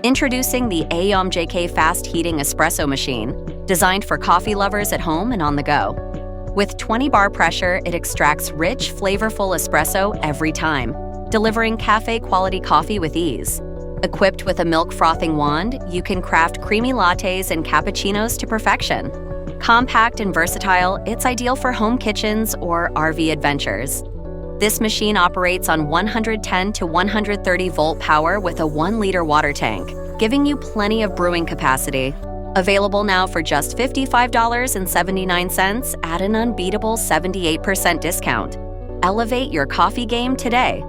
Introducing the Aeomjk Fast Heating Espresso Machine, designed for coffee lovers at home and on the go. With 20 bar pressure, it extracts rich, flavorful espresso every time, delivering cafe-quality coffee with ease. Equipped with a milk frothing wand, you can craft creamy lattes and cappuccinos to perfection. Compact and versatile, it's ideal for home kitchens or RV adventures. This machine operates on 110 to 130 volt power with a 1-liter water tank, giving you plenty of brewing capacity. Available now for just $55.79 at an unbeatable 78% discount. Elevate your coffee game today.